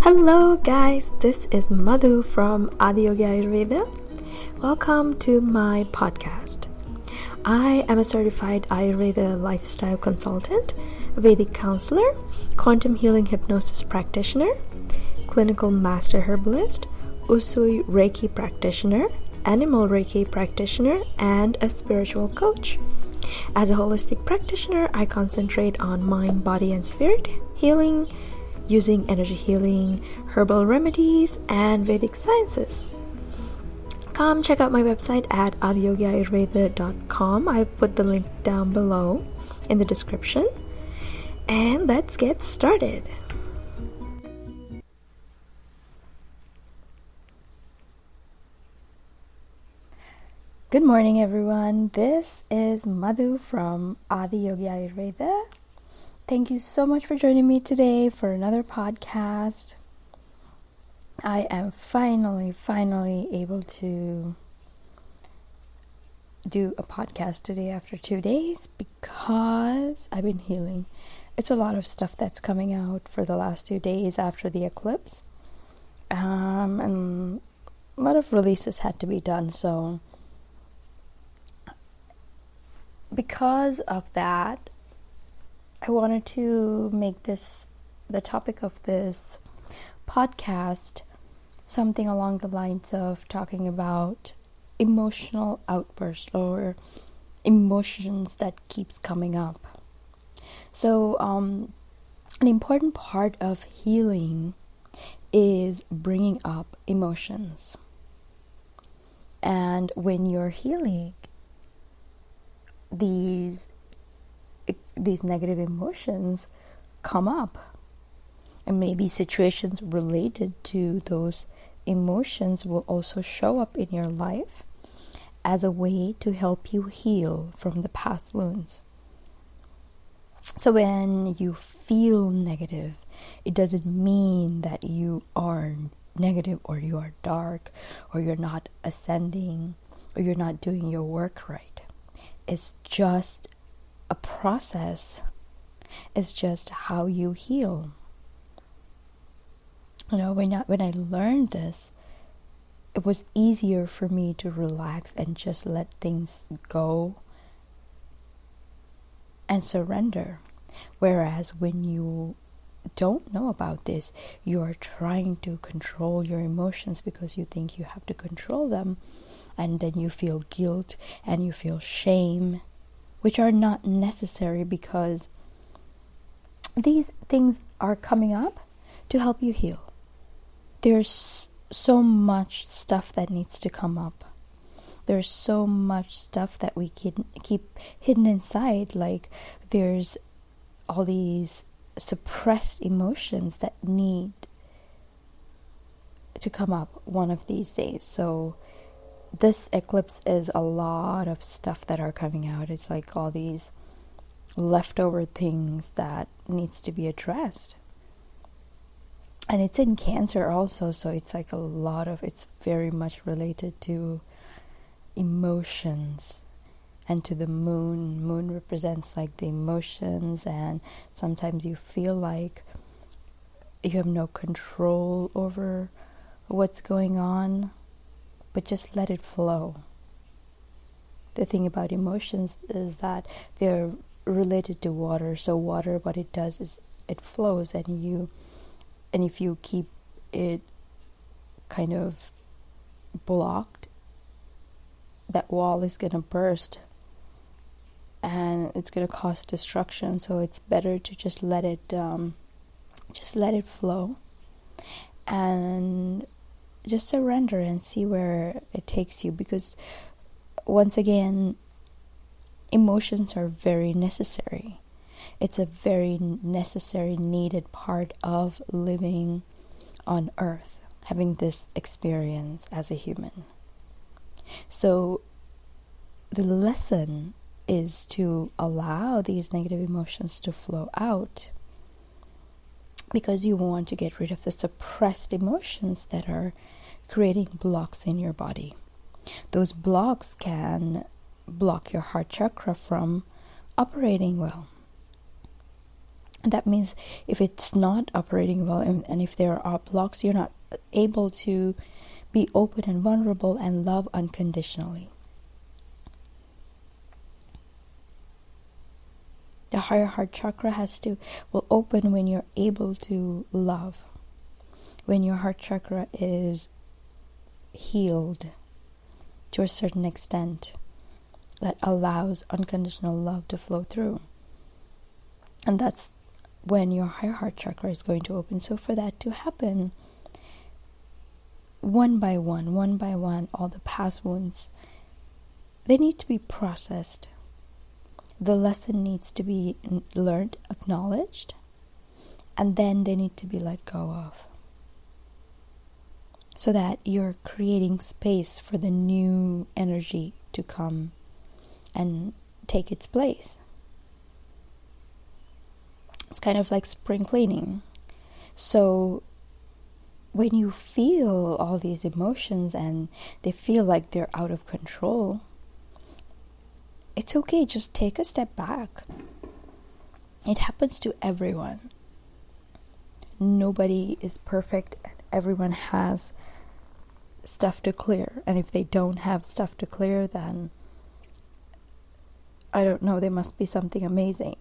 Hello guys, this is Madhu from AdiYogiAyurveda. Welcome to my podcast. I am a certified Ayurveda lifestyle consultant, Vedic counselor, quantum healing hypnosis practitioner, clinical master herbalist, Usui Reiki practitioner, animal Reiki practitioner, and a spiritual coach. As a holistic practitioner, I concentrate on mind, body, and spirit healing, using energy healing, herbal remedies, and Vedic sciences. Come check out my website at AdiYogiAyurveda.com. I put the link down below in the description. And let's get started. Good morning, everyone. This is Madhu from AdiYogiAyurveda. Thank you so much for joining me today for another podcast. I am finally able to do a podcast today after 2 days because I've been healing. It's a lot of stuff that's coming out for the last 2 days after the eclipse. And a lot of releases had to be done. So because of that, I wanted to make this, the topic of this podcast, something along the lines of talking about emotional outbursts or emotions that keeps coming up. So, an important part of healing is bringing up emotions. And when you're healing, these negative emotions come up, and maybe situations related to those emotions will also show up in your life as a way to help you heal from the past wounds. So when you feel negative, it doesn't mean that you are negative or you are dark or you're not ascending or you're not doing your work right. It's just a process. It's just how you heal. You know, when I learned this, it was easier for me to relax and just let things go and surrender. Whereas when you don't know about this, you are trying to control your emotions because you think you have to control them, and then you feel guilt and you feel shame, which are not necessary because these things are coming up to help you heal. There's so much stuff that needs to come up. There's so much stuff that we can keep hidden inside. Like there's all these suppressed emotions that need to come up one of these days. So this eclipse is a lot of stuff that are coming out. It's like all these leftover things that needs to be addressed. And it's in Cancer also, so it's like it's very much related to emotions and to the moon. Moon represents like the emotions, and sometimes you feel like you have no control over what's going on, but just let it flow. The thing about emotions is that they're related to water. So water, what it does is it flows, and if you keep it kind of blocked, that wall is going to burst and it's going to cause destruction. So it's better to just let it flow and just surrender and see where it takes you. Because once again, emotions are very necessary. It's a very necessary, needed part of living on earth, having this experience as a human. So the lesson is to allow these negative emotions to flow out, because you want to get rid of the suppressed emotions that are creating blocks in your body. Those blocks can block your heart chakra from operating well. That means if it's not operating well, and if there are blocks, you're not able to be open and vulnerable and love unconditionally. The higher heart chakra will open when you're able to love. When your heart chakra is healed to a certain extent that allows unconditional love to flow through. And that's when your higher heart chakra is going to open. So for that to happen, one by one, all the past wounds, they need to be processed. The lesson needs to be learned, acknowledged, and then they need to be let go of. So that you're creating space for the new energy to come and take its place. It's kind of like spring cleaning. So when you feel all these emotions and they feel like they're out of control, it's okay, just take a step back. It happens to everyone. Nobody is perfect, and everyone has stuff to clear. And if they don't have stuff to clear, then I don't know, there must be something amazing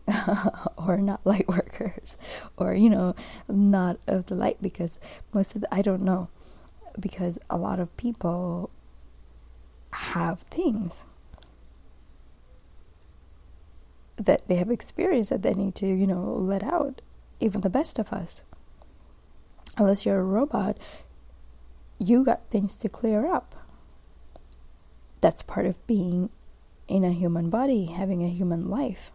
or not light workers, or not of the light, because I don't know, because a lot of people have things that they have experienced that they need to let out. Even the best of us, unless you're a robot, you got things to clear up. That's part of being in a human body, having a human life.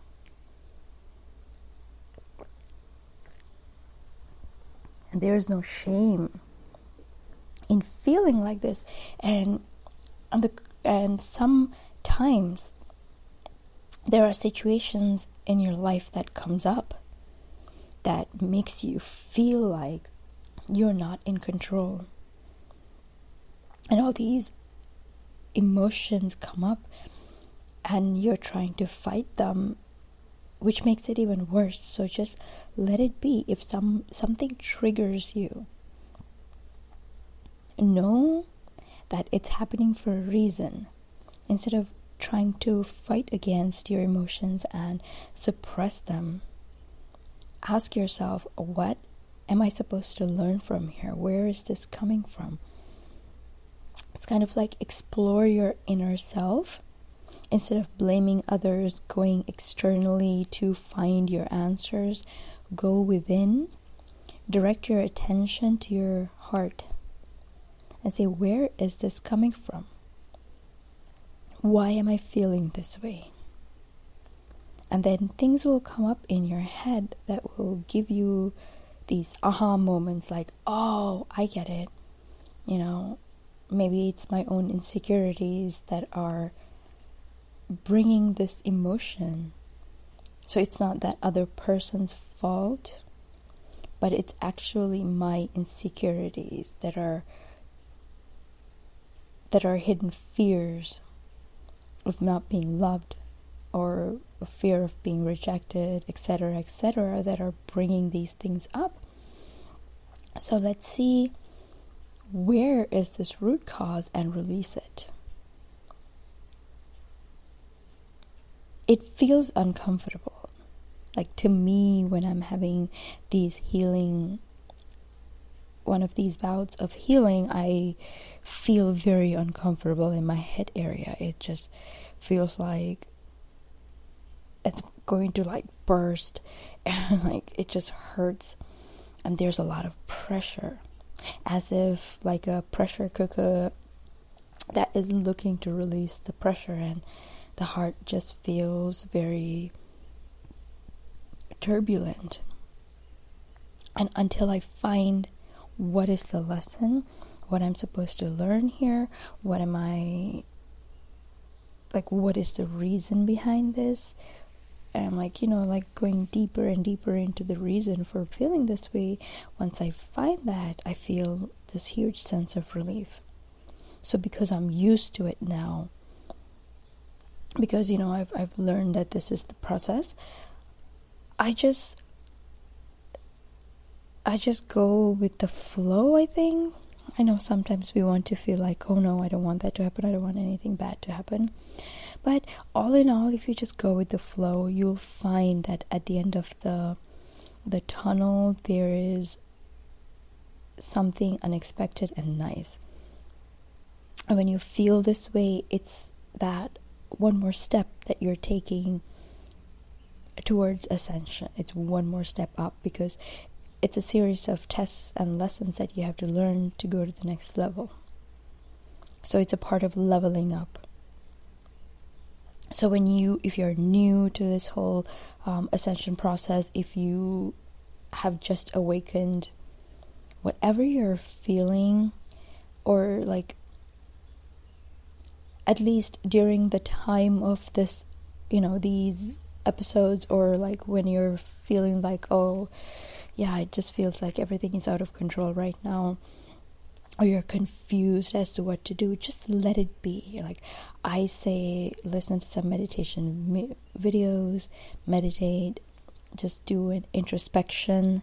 And there is no shame in feeling like this. And sometimes there are situations in your life that comes up that makes you feel like you're not in control. And all these emotions come up and you're trying to fight them, which makes it even worse. So just let it be. If something triggers you, know that it's happening for a reason. Instead of trying to fight against your emotions and suppress them, ask yourself, what am I supposed to learn from here? Where is this coming from? It's kind of like explore your inner self. Instead of blaming others, going externally to find your answers, go within. Direct your attention to your heart and say, where is this coming from? Why am I feeling this way? And then things will come up in your head that will give you these aha moments, like, oh, I get it. Maybe it's my own insecurities that are bringing this emotion. So it's not that other person's fault, but it's actually my insecurities that are hidden fears of not being loved, or a fear of being rejected, etc., that are bringing these things up. So let's see, where is this root cause, and release it. It feels uncomfortable. Like, to me, when I'm having one of these bouts of healing, I feel very uncomfortable in my head area. It just feels like it's going to burst, and it just hurts, and there's a lot of pressure, as if like a pressure cooker that is looking to release the pressure, and the heart just feels very turbulent. And until I find what is the lesson, what I'm supposed to learn here, what is the reason behind this, and I'm going deeper and deeper into the reason for feeling this way. Once I find that, I feel this huge sense of relief. So because I'm used to it now, because I've learned that this is the process, I just just go with the flow, I think. I know sometimes we want to feel like, oh no, I don't want that to happen, I don't want anything bad to happen. But all in all, if you just go with the flow, you'll find that at the end of the tunnel, there is something unexpected and nice. And when you feel this way, it's that one more step that you're taking towards ascension. It's one more step up, because it's a series of tests and lessons that you have to learn to go to the next level. So it's a part of leveling up. So if you're new to this whole ascension process, if you have just awakened, whatever you're feeling, or like at least during the time of this, these episodes, or like when you're feeling like, oh yeah, it just feels like everything is out of control right now, or you're confused as to what to do, just let it be. Like I say, listen to some meditation videos, meditate, just do an introspection,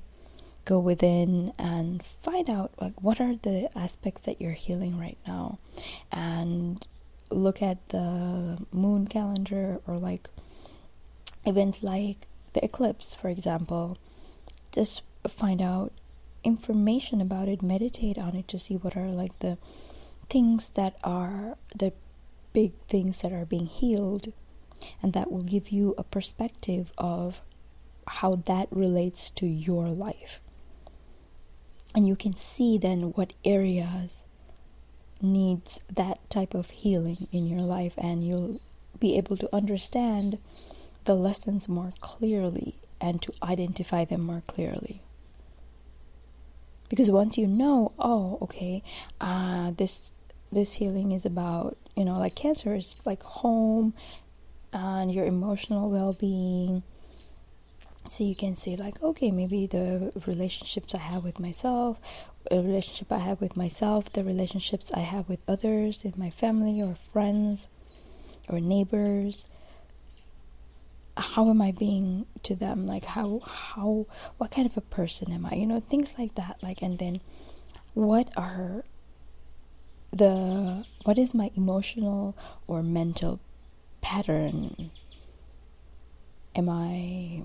go within and find out like what are the aspects that you're healing right now, and look at the moon calendar, or like events like the eclipse, for example. Just find out information about it, meditate on it to see what are like the things that are the big things that are being healed, and that will give you a perspective of how that relates to your life. And you can see then what areas needs that type of healing in your life, and you'll be able to understand the lessons more clearly and to identify them more clearly. Because once you know, oh, okay, this healing is about, like cancer is like home and your emotional well-being. So you can see like, okay, maybe the relationships I have with myself, the relationships I have with others in my family or friends or neighbors. How am I being to them? Like what kind of a person am I? Things like that. Like, and then what is my emotional or mental pattern? Am I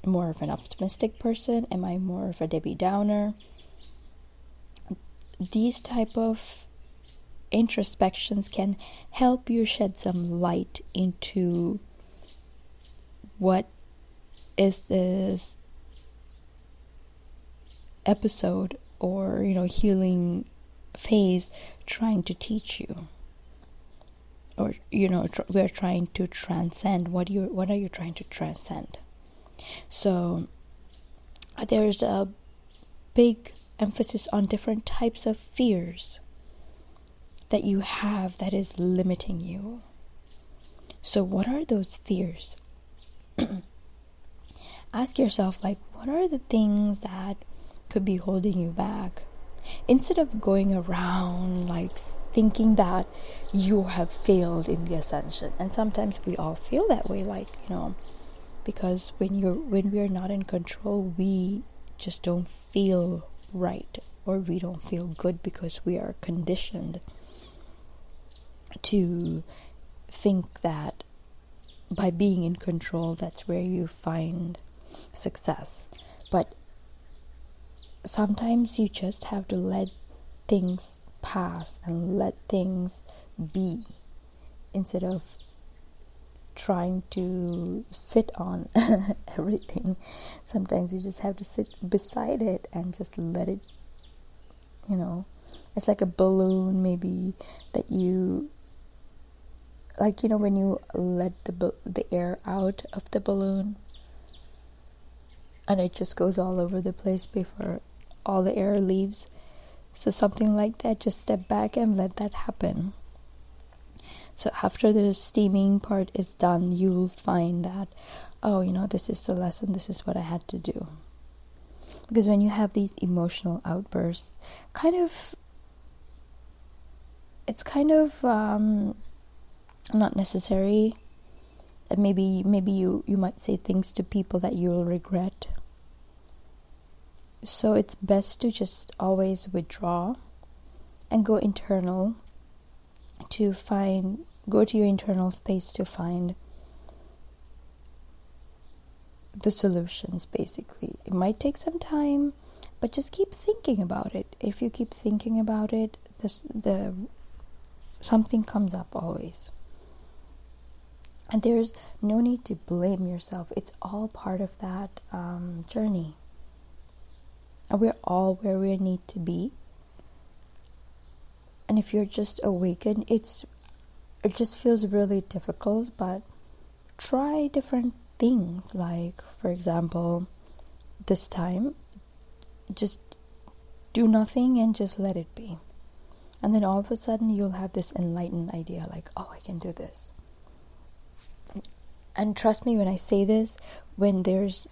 more of an optimistic person? Am I more of a Debbie Downer? These type of introspections can help you shed some light into what is this episode or healing phase trying to teach you, or we're trying to transcend. What are you trying to transcend? So there's a big emphasis on different types of fears that you have that is limiting you. So what are those fears? Ask yourself, like, what are the things that could be holding you back? Instead of going around like thinking that you have failed in the ascension. And sometimes we all feel that way, like, because when we're not in control, we just don't feel right, or we don't feel good, because we are conditioned to think that by being in control, that's where you find success. But sometimes you just have to let things pass and let things be, instead of trying to sit on everything. Sometimes you just have to sit beside it and just let it, it's like a balloon maybe that you, like, when you let the air out of the balloon and it just goes all over the place before all the air leaves. So something like that, just step back and let that happen. So after the steaming part is done, you'll find that, this is the lesson, this is what I had to do. Because when you have these emotional outbursts, it's kind of not necessary. Maybe you might say things to people that you'll regret. So it's best to just always withdraw and go to your internal space to find the solutions. Basically, it might take some time, but just keep thinking about it. If you keep thinking about it, something comes up always. And there's no need to blame yourself. It's all part of that journey. And we're all where we need to be. And if you're just awakened, it just feels really difficult, but try different things. Like, for example, this time, just do nothing and just let it be. And then all of a sudden you'll have this enlightened idea, like, oh, I can do this. And trust me when I say this, when there's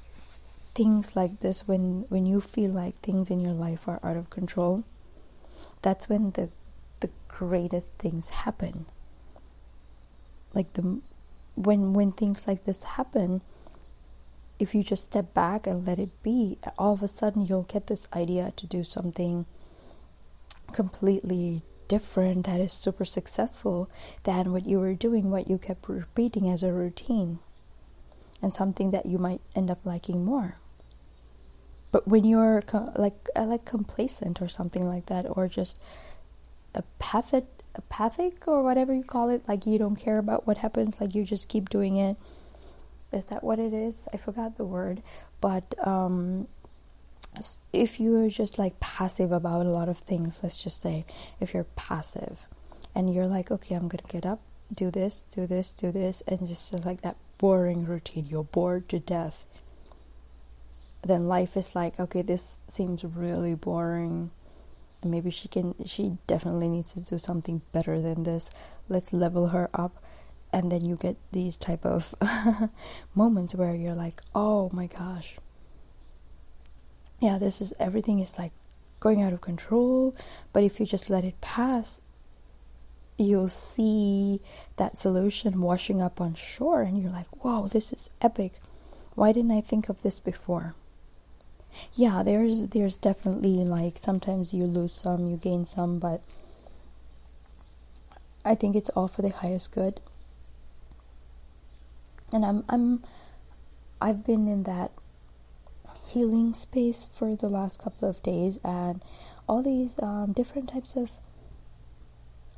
things like this, when you feel like things in your life are out of control, that's when the greatest things happen. Like when things like this happen, if you just step back and let it be, all of a sudden you'll get this idea to do something completely different that is super successful than what you were doing, what you kept repeating as a routine, and something that you might end up liking more. But when you're like complacent or something like that, or just apathic or whatever you call it, like you don't care about what happens, like you just keep doing it. Is that what it is? I forgot the word. But if you're just like passive about a lot of things, let's just say if you're passive and you're like, okay, I'm gonna get up, do this, and just like that boring routine, you're bored to death, then life is like, okay, this seems really boring, and maybe she definitely needs to do something better than this. Let's level her up. And then you get these type of moments where you're like, oh my gosh, yeah, everything is like going out of control. But if you just let it pass, you'll see that solution washing up on shore, and you're like, whoa, this is epic. Why didn't I think of this before? Yeah, there's definitely, like, sometimes you lose some, you gain some, but I think it's all for the highest good. And I've been in that healing space for the last couple of days, and all these different types of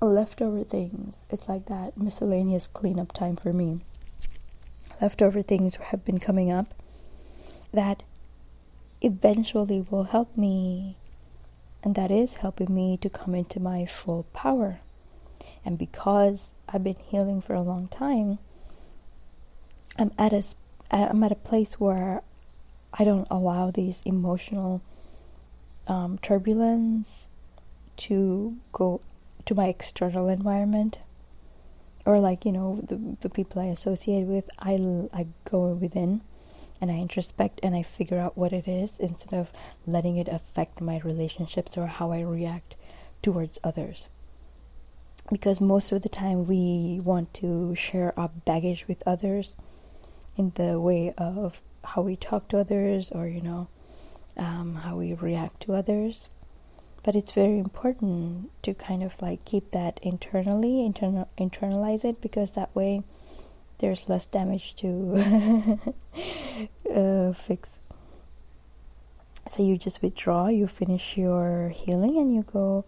leftover things, it's like that miscellaneous cleanup time for me. Leftover things have been coming up that eventually will help me, and that is helping me to come into my full power. And because I've been healing for a long time, I'm at a place where I don't allow these emotional turbulence to go to my external environment, or like, you know, the people I associate with. I go within and I introspect and I figure out what it is, instead of letting it affect my relationships or how I react towards others. Because most of the time we want to share our baggage with others in the way of how we talk to others, or, you know, how we react to others. But it's very important to kind of like keep that internalize it, because that way there's less damage to fix. So you just withdraw, you finish your healing, and you go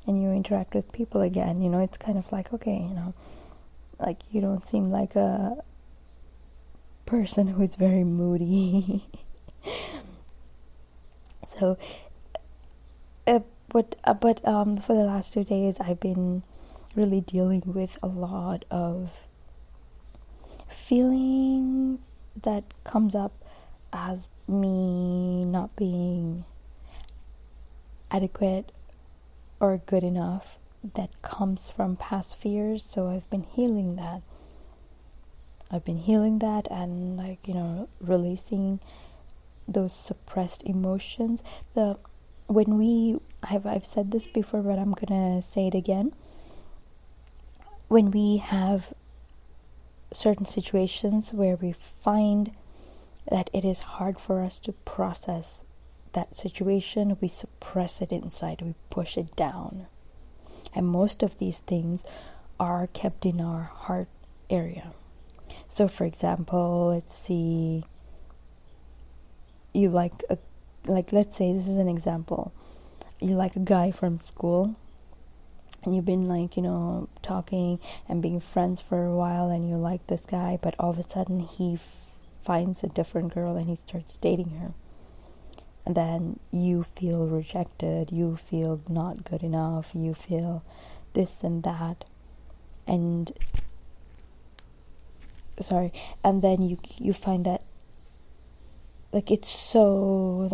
and you interact with people again. You know, it's kind of like, okay, you know, like you don't seem like a person who is very moody. So but for the last 2 days I've been really dealing with a lot of feelings that comes up as me not being adequate or good enough, that comes from past fears. So I've been healing that and, like, you know, releasing those suppressed emotions. I've said this before, but I'm gonna say it again. When we have certain situations where we find that it is hard for us to process that situation, we suppress it inside, we push it down. And most of these things are kept in our heart area. So for example, let's see, you like let's say, this is an example, you like a guy from school, and you've been talking and being friends for a while, and you like this guy, but all of a sudden he finds a different girl and he starts dating her. And then you feel rejected, you feel not good enough, you feel this and that, and then you find that it's so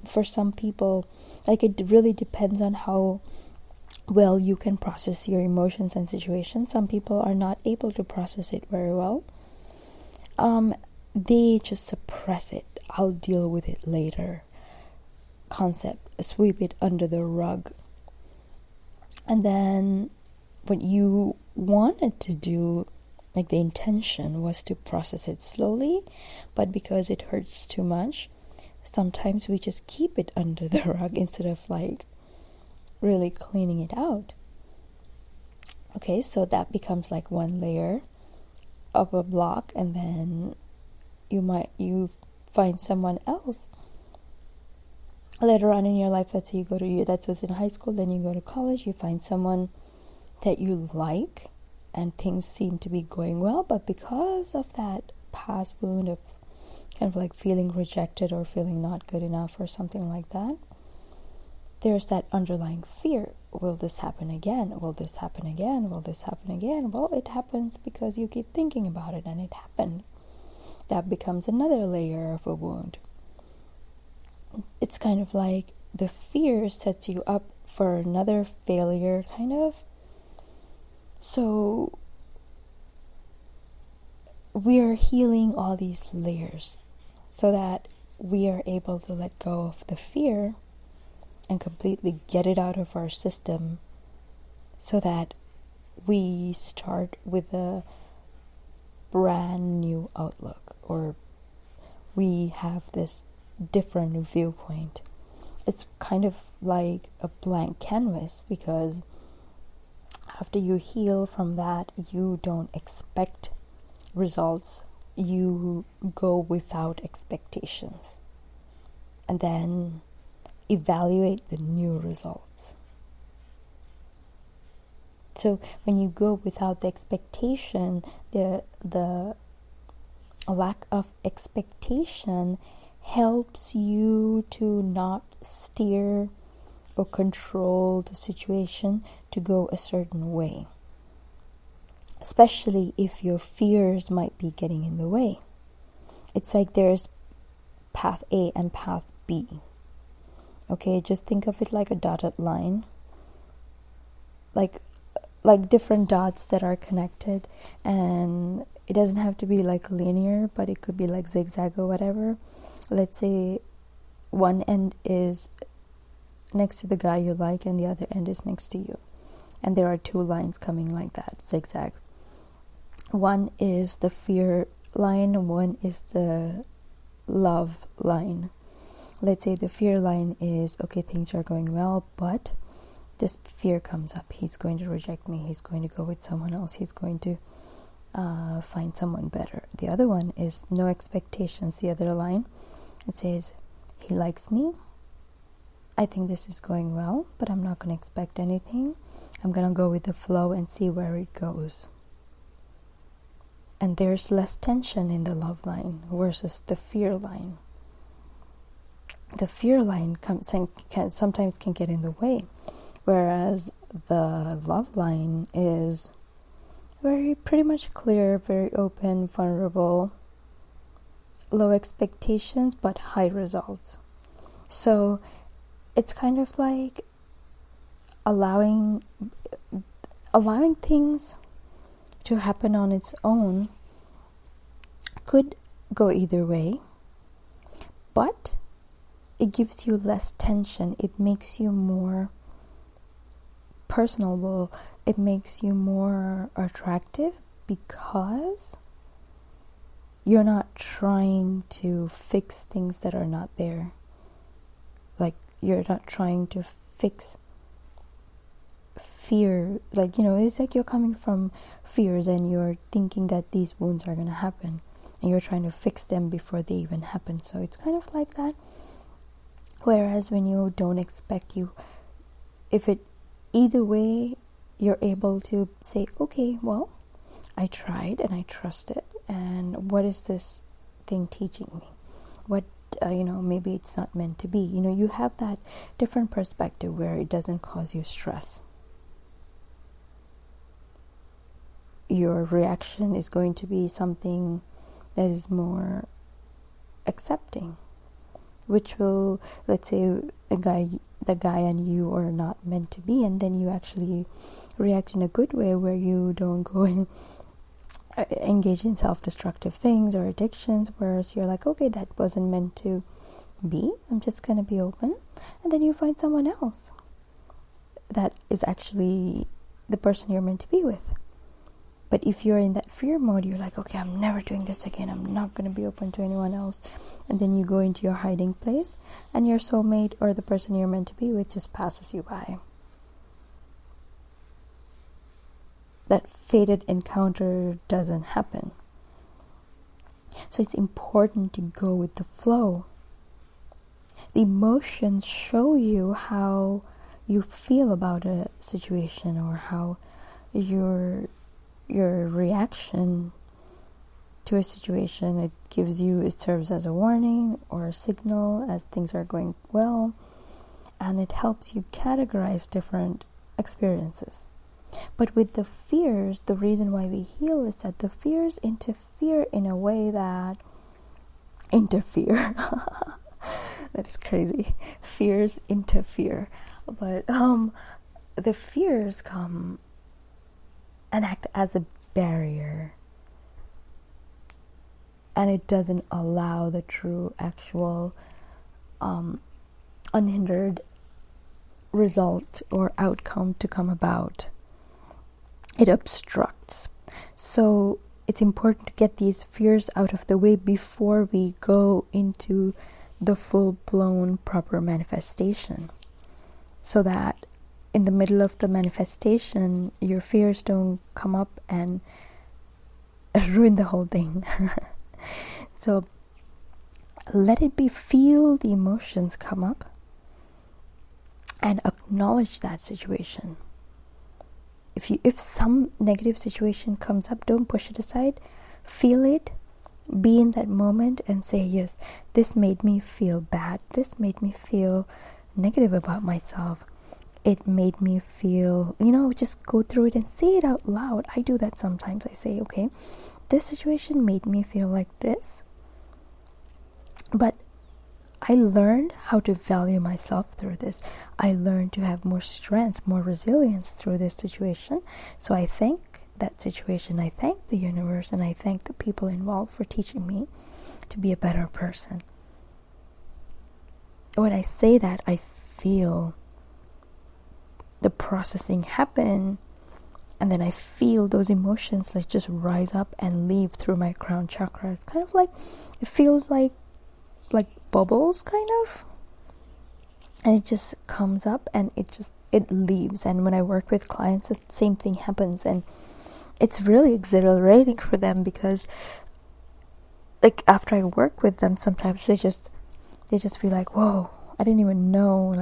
for some people, it really depends on how well you can process your emotions and situations. Some people are not able to process it very well. They just suppress it. I'll deal with it later concept, sweep it under the rug. And then what you wanted to do, the intention was to process it slowly, but because it hurts too much, sometimes we just keep it under the rug instead of really cleaning it out. Okay, so that becomes one layer of a block, and then you find someone else later on in your life. Let's say that was in high school, then you go to college, you find someone that you like, and things seem to be going well, but because of that past wound of feeling rejected or feeling not good enough or something like that, there's that underlying fear. Will this happen again? Will this happen again? Will this happen again? Well, it happens because you keep thinking about it, and it happened. That becomes another layer of a wound. It's the fear sets you up for another failure, So we are healing all these layers so that we are able to let go of the fear and completely get it out of our system, so that we start with a brand new outlook, or we have this different viewpoint. It's like a blank canvas, because after you heal from that, you don't expect results. You go without expectations, and then evaluate the new results. So when you go without the expectation, the lack of expectation helps you to not steer or control the situation to go a certain way, especially if your fears might be getting in the way. It's there's path A and path B. Okay, just think of it like a dotted line, like different dots that are connected, and it doesn't have to be linear, but it could be zigzag or whatever. Let's say one end is next to the guy you like, and the other end is next to you, and there are two lines coming like that, zigzag. One is the fear line, one is the love line. Let's say the fear line is, okay, things are going well, but this fear comes up. He's going to reject me. He's going to go with someone else. He's going to find someone better. The other one is no expectations. The other line, it says, he likes me. I think this is going well, but I'm not going to expect anything. I'm going to go with the flow and see where it goes. And there's less tension in the love line versus the fear line. The fear line sometimes can get in the way, whereas the love line is pretty much clear, very open, vulnerable, low expectations but high results. So it's allowing things to happen on its own. Could go either way, but it gives you less tension. It makes you more personable. It makes you more attractive because you're not trying to fix things that are not there. you're not trying to fix fear. Like, it's like you're coming from fears and you're thinking that these wounds are going to happen, and you're trying to fix them before they even happen. So it's kind of like that. Whereas when you don't expect, either way, you're able to say, okay, well, I tried and I trusted, and what is this thing teaching me? What, maybe it's not meant to be. You have that different perspective where it doesn't cause you stress. Your reaction is going to be something that is more accepting, which will, let's say, the guy and you are not meant to be, and then you actually react in a good way where you don't go and engage in self-destructive things or addictions, whereas you're like, okay, that wasn't meant to be, I'm just going to be open. And then you find someone else that is actually the person you're meant to be with. But if you're in that fear mode, you're like, okay, I'm never doing this again, I'm not going to be open to anyone else. And then you go into your hiding place, and your soulmate or the person you're meant to be with just passes you by. That fated encounter doesn't happen. So it's important to go with the flow. The emotions show you how you feel about a situation, or how your reaction to a situation, it serves as a warning or a signal as things are going well, and it helps you categorize different experiences. But with the fears, the reason why we heal is that the fears interfere in a way that that is crazy. Fears interfere, but the fears come and act as a barrier, and it doesn't allow the true, actual, unhindered result or outcome to come about. It obstructs. So it's important to get these fears out of the way before we go into the full-blown proper manifestation, so that in the middle of the manifestation, your fears don't come up and ruin the whole thing. So let it be. Feel the emotions come up and acknowledge that situation. If some negative situation comes up, don't push it aside. Feel it. Be in that moment and say, yes, this made me feel bad. This made me feel negative about myself. It made me feel, just go through it and say it out loud. I do that sometimes. I say, okay, this situation made me feel like this, but I learned how to value myself through this. I learned to have more strength, more resilience through this situation. So I thank that situation. I thank the universe, and I thank the people involved for teaching me to be a better person. When I say that, I feel the processing happen, and then I feel those emotions like just rise up and leave through my crown chakra. It's kind of like, it feels like bubbles, kind of, and it just comes up and it leaves. And when I work with clients, the same thing happens, and it's really exhilarating for them, because like after I work with them, sometimes they just feel like, whoa, I didn't even know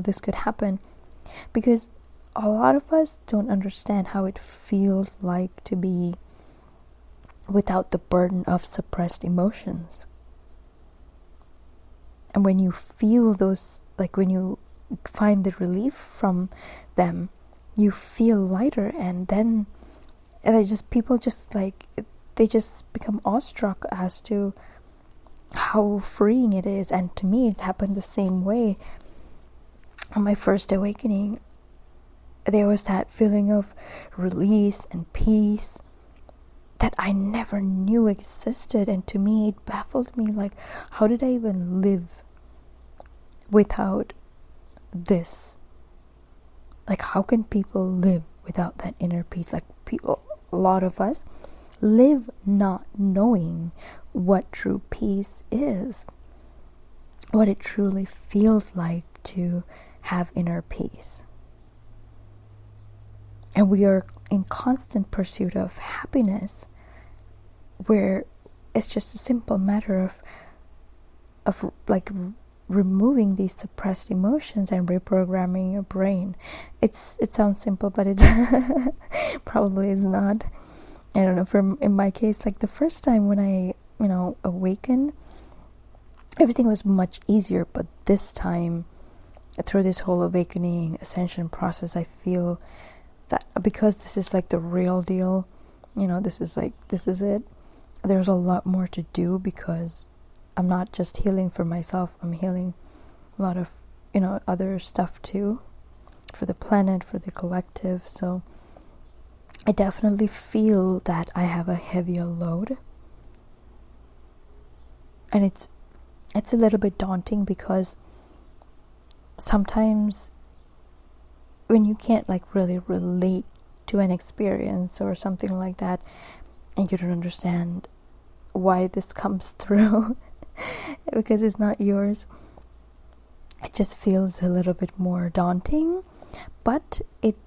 this could happen. Because a lot of us don't understand how it feels like to be without the burden of suppressed emotions. And when you feel those, when you find the relief from them, you feel lighter, and then people they just become awestruck as to how freeing it is. And to me, it happened the same way. On my first awakening, there was that feeling of release and peace that I never knew existed. And to me, it baffled me, how did I even live without this? How can people live without that inner peace? A lot of us live not knowing what true peace is, what it truly feels like to have inner peace. And we are in constant pursuit of happiness, where it's just a simple matter of like removing these suppressed emotions and reprogramming your brain. It sounds simple, but it's probably is not. I don't know, in my case, like the first time when I, awakened, everything was much easier, but this time, through this whole awakening ascension process, I feel that because this is like the real deal, this is it, there's a lot more to do, because I'm not just healing for myself, I'm healing a lot of, other stuff too, for the planet, for the collective. So I definitely feel that I have a heavier load. And it's a little bit daunting, because sometimes when you can't like really relate to an experience or something like that, and you don't understand why this comes through because it's not yours, it just feels a little bit more daunting. But it's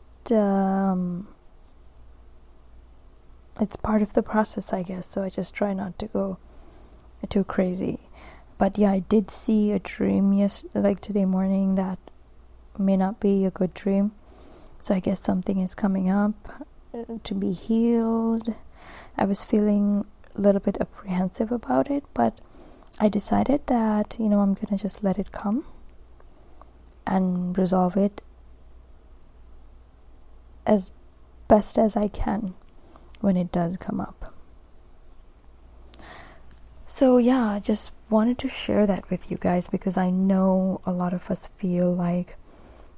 part of the process, I guess, so I just try not to go too crazy. But yeah, I did see a dream today morning that may not be a good dream, so I guess something is coming up to be healed. I was feeling a little bit apprehensive about it, but I decided that I'm gonna just let it come and resolve it as best as I can when it does come up. So yeah, I just wanted to share that with you guys, because I know a lot of us feel like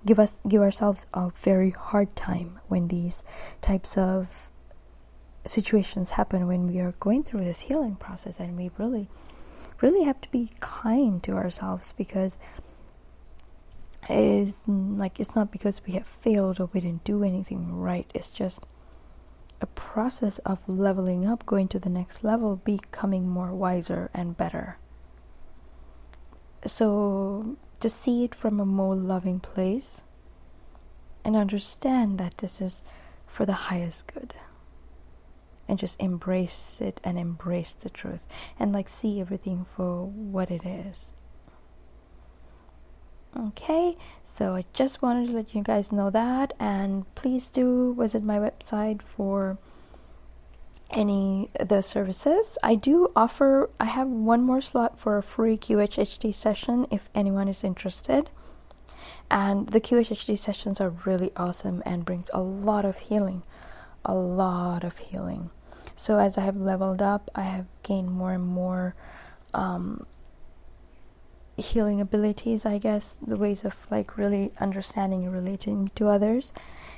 give ourselves a very hard time when these types of situations happen, when we are going through this healing process, and we really have to be kind to ourselves, because it's not because we have failed or we didn't do anything right. It's just a process of leveling up, going to the next level, becoming more wiser and better. So to see it from a more loving place and understand that this is for the highest good, and just embrace it and embrace the truth, and see everything for what it is. Okay, so I just wanted to let you guys know that, and please do visit my website for any of the services. I have one more slot for a free QHHD session if anyone is interested. And the QHHD sessions are really awesome and brings a lot of healing. So as I have leveled up, I have gained more and more healing abilities, I guess, the ways of really understanding and relating to others.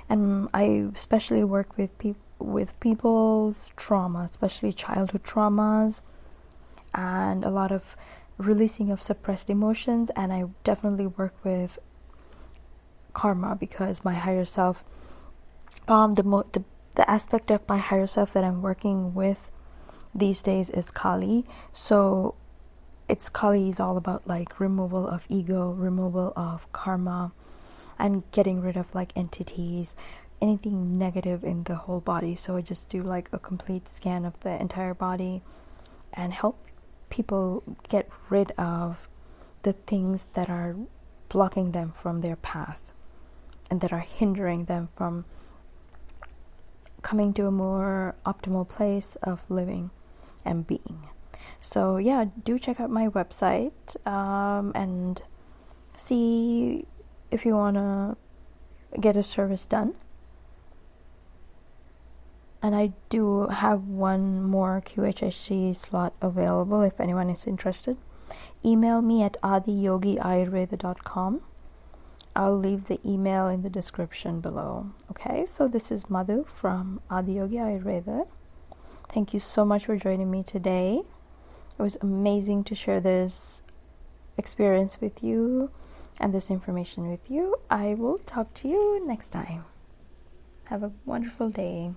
And I especially work with people's trauma, especially childhood traumas, and a lot of releasing of suppressed emotions. And I definitely work with karma, because my higher self, the aspect of my higher self that I'm working with these days is Kali. So Kali is all about removal of ego, removal of karma, and getting rid of entities, anything negative in the whole body. So I just do a complete scan of the entire body and help people get rid of the things that are blocking them from their path and that are hindering them from coming to a more optimal place of living and being. So yeah, do check out my website and see if you want to get a service done. And I do have one more QHHC slot available if anyone is interested. Email me at AdiYogiAyurveda.com. I'll leave the email in the description below. Okay, so this is Madhu from AdiYogiAyurveda. Thank you so much for joining me today. It was amazing to share this experience with you and this information with you. I will talk to you next time. Have a wonderful day.